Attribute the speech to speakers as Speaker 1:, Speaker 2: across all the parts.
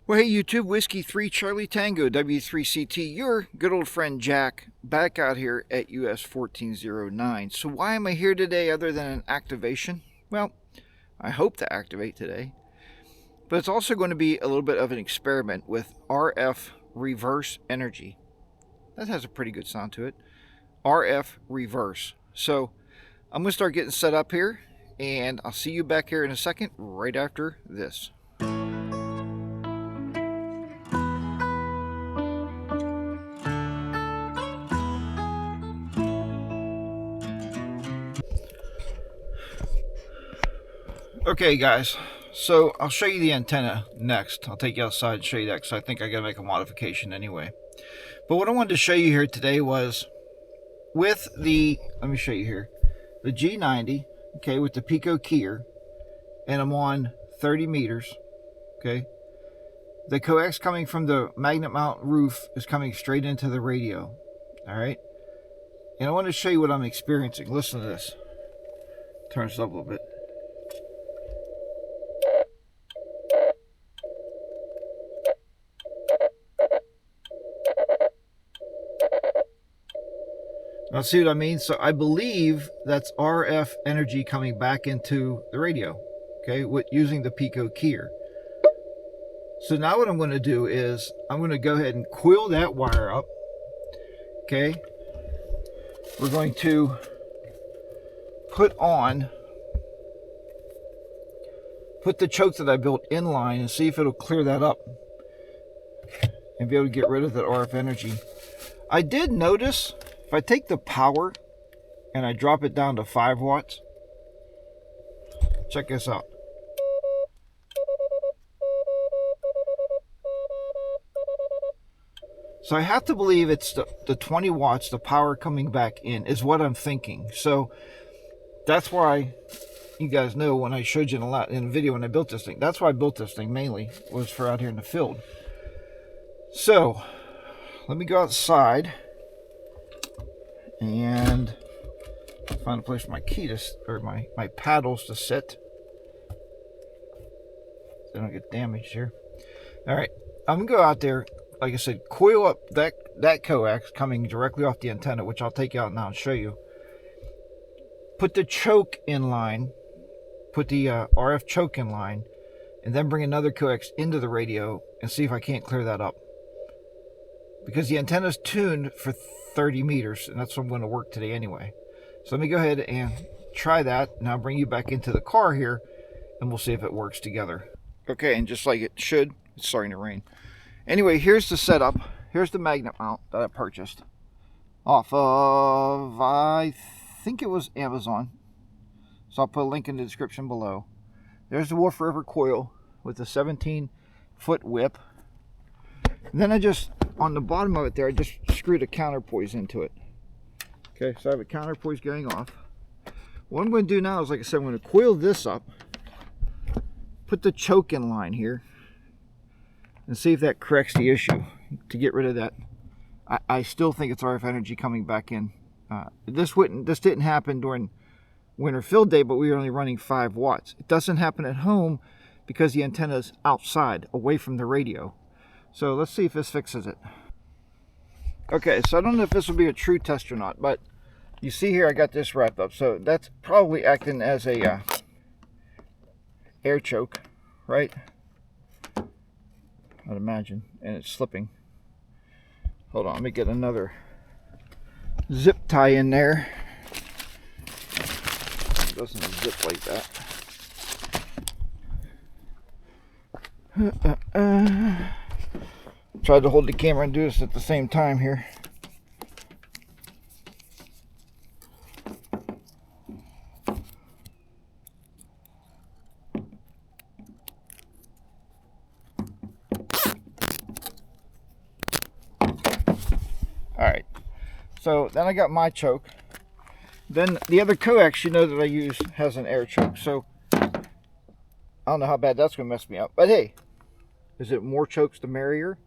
Speaker 1: Well, hey YouTube, Whiskey 3 Charlie Tango W3CT, your good old friend Jack, back out here at US 1409. So why am I here today other than an activation? Well, I hope to activate today, but it's also going to be a little bit of an experiment with RF reverse energy. That has a pretty good sound to it. RF reverse. So I'm going to start getting set up here, and I'll see you back here in a second, right after this. Okay guys, so I'll show you the antenna next. I'll take you outside and show you that because I think I gotta make a modification anyway. But what I wanted to show you here today was with the, let me show you here, the G90, okay, with the PicoKeyer, and I'm on 30 meters, okay. The coax coming from the magnet mount roof is coming straight into the radio, all right. And I want to show you what I'm experiencing. Listen to this. Turn this up a little bit. Now see what I mean? So I believe that's RF energy coming back into the radio, okay, with using the PicoKeyer. So now what I'm going to do is I'm going to go ahead and coil that wire up, okay. We're going to put the choke that I built in line and see if it'll clear that up and be able to get rid of that RF energy. I did notice if I take the power and I drop it down to 5 watts, check this out. So I have to believe it's the 20 watts, the power coming back in, is what I'm thinking. So that's why you guys know when I showed you in a video when I built this thing. That's why I built this thing mainly, was for out here in the field. So let me go outside and find a place for my key to, or my paddles to sit, so they don't get damaged here. All right, I'm gonna go out there, like I said, coil up that coax coming directly off the antenna, which I'll take out now and show you. Put the choke in line, put the RF choke in line, and then bring another coax into the radio and see if I can't clear that up. Because the antenna is tuned for 30 meters, and that's what I'm going to work today anyway. So let me go ahead and try that, and I'll bring you back into the car here, and we'll see if it works together. Okay, and just like it should, it's starting to rain. Anyway, here's the setup. Here's the magnet mount that I purchased off of, I think it was Amazon. So I'll put a link in the description below. There's the Wolf River coil with the 17-foot whip. And then I just, on the bottom of it there, I just screwed a counterpoise into it. Okay, so I have a counterpoise going off. What I'm going to do now is, like I said, I'm going to coil this up, put the choke in line here, and see if that corrects the issue to get rid of that. I still think it's RF energy coming back in. This didn't happen during winter field day, but we were only running 5 watts. It doesn't happen at home because the antenna is outside, away from the radio. So let's see if this fixes it. Okay, so I don't know if this will be a true test or not, but you see here I got this wrapped up. So that's probably acting as a air choke, right? I'd imagine, and it's slipping. Hold on, let me get another zip tie in there. It doesn't zip like that. Tried to hold the camera and do this at the same time here. Alright, so then I got my choke. Then the other coax, you know, that I use has an air choke. So I don't know how bad that's going to mess me up. But hey, is it more chokes the merrier?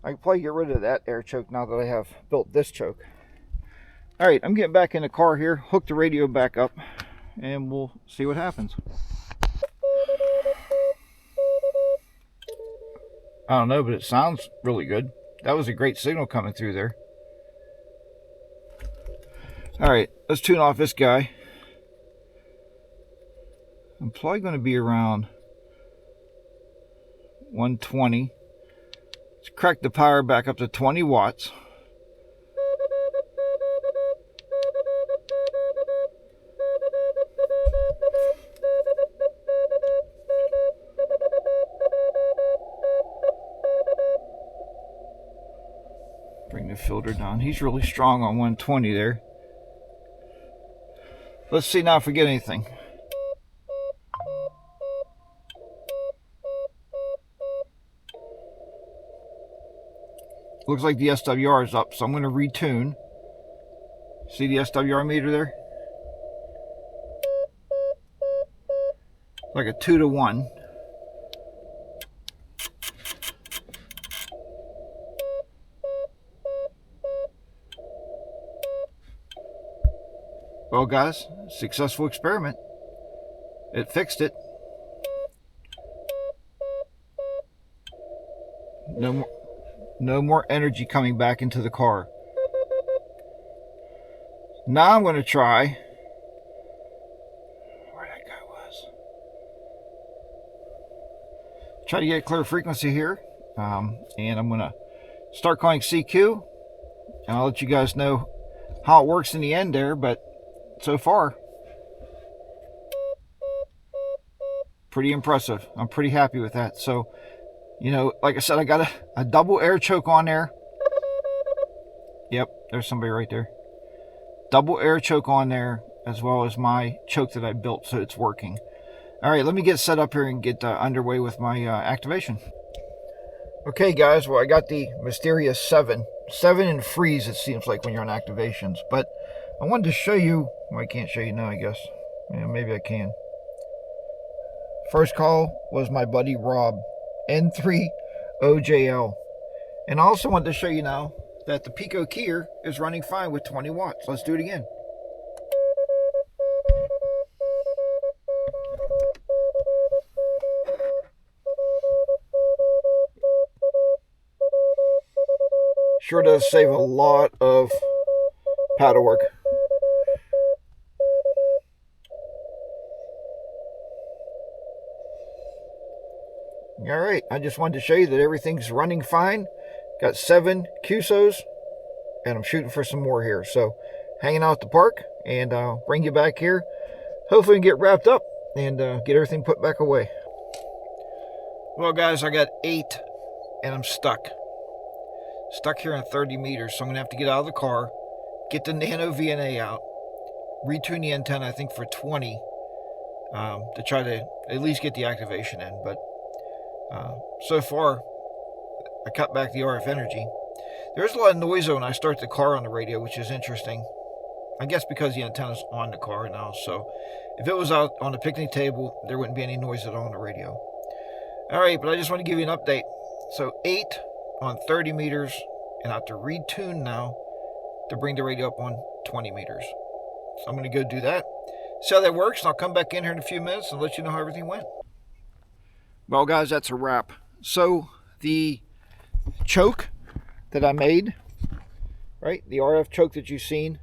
Speaker 1: I can probably get rid of that air choke now that I have built this choke. Alright, I'm getting back in the car here, hook the radio back up, and we'll see what happens. I don't know, but it sounds really good. That was a great signal coming through there. All right, let's tune off this guy. I'm probably going to be around 120. Let's crack the power back up to 20 watts. Bring the filter down. He's really strong on 120 there. Let's see now if we get anything. Looks like the SWR is up, so I'm going to retune. See the SWR meter there? Like a 2 to 1. Well, guys, successful experiment. It fixed it. No more energy coming back into the car. Now I'm going to try where that guy was. Try to get a clear frequency here, and I'm going to start calling CQ, and I'll let you guys know how it works in the end there. But so far, pretty impressive. I'm pretty happy with that. So, you know, like I said, I got a double air choke on there. Yep, there's somebody right there. Double air choke on there, as well as my choke that I built, so it's working. All right, let me get set up here and get underway with my activation. Okay, guys, well, I got the mysterious 7 in freeze, it seems like, when you're on activations. But I wanted to show you, well, I can't show you now, I guess. Yeah, maybe I can. First call was my buddy Rob, N3OJL. And I also wanted to show you now that the PicoKeyer is running fine with 20 watts. Let's do it again. Sure does save a lot of paddle work. All right, I just wanted to show you that everything's running fine. Got 7 QSOs, and I'm shooting for some more here. So, hanging out at the park, and I'll bring you back here. Hopefully, get wrapped up and get everything put back away. Well, guys, I got 8, and I'm stuck. Stuck here in 30 meters, so I'm going to have to get out of the car, get the Nano VNA out, retune the antenna, I think, for 20, to try to at least get the activation in. But so far, I cut back the RF energy. There's a lot of noise when I start the car on the radio, which is interesting. I guess because the antenna's on the car now, so if it was out on the picnic table, there wouldn't be any noise at all on the radio. All right, but I just want to give you an update. So 8 on 30 meters, and I have to retune now to bring the radio up on 20 meters. So I'm going to go do that, see how that works, and I'll come back in here in a few minutes and let you know how everything went. Well, guys, that's a wrap. So the choke that I made, right, the RF choke that you've seen,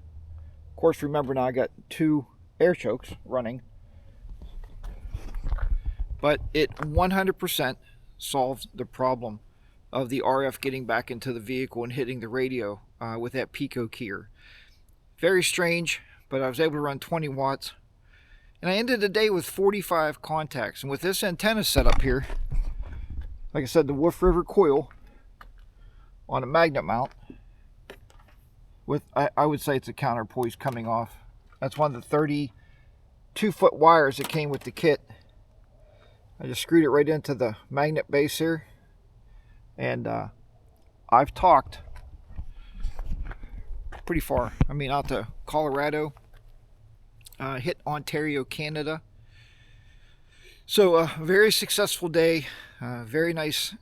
Speaker 1: of course, remember now I got 2 air chokes running, but it 100% solved the problem of the RF getting back into the vehicle and hitting the radio with that PicoKeyer. Very strange, but I was able to run 20 watts. And I ended the day with 45 contacts. And with this antenna set up here, like I said, the Wolf River coil on a magnet mount with, I would say it's a counterpoise coming off. That's one of the 32-foot wires that came with the kit. I just screwed it right into the magnet base here. And I've talked pretty far. I mean, out to Colorado, hit Ontario, Canada. So a very successful day, very nice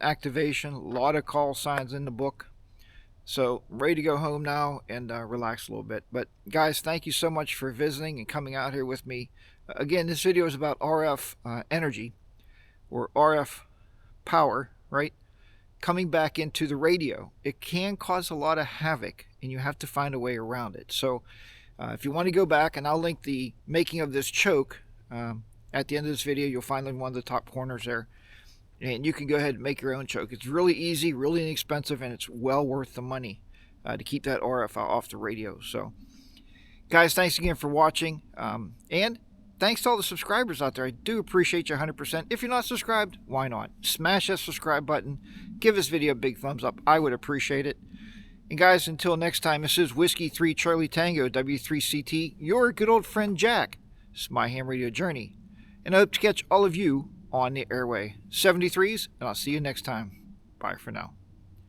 Speaker 1: activation, a lot of call signs in the book. So ready to go home now and relax a little bit. But guys, thank you so much for visiting and coming out here with me. Again, this video is about RF energy, or RF power, right? coming back into the radio. It can cause a lot of havoc, and you have to find a way around it. So if you want to go back, and I'll link the making of this choke at the end of this video. You'll find it in one of the top corners there, and you can go ahead and make your own choke. It's really easy, really inexpensive, and it's well worth the money to keep that RF off the radio. So guys, thanks again for watching, and thanks to all the subscribers out there. I do appreciate you 100%. If you're not subscribed, why not? Smash that subscribe button. Give this video a big thumbs up. I would appreciate it. And guys, until next time, this is Whiskey 3 Charlie Tango W3CT, your good old friend Jack. This is my ham radio journey, and I hope to catch all of you on the airway 73s, and I'll see you next time. Bye for now.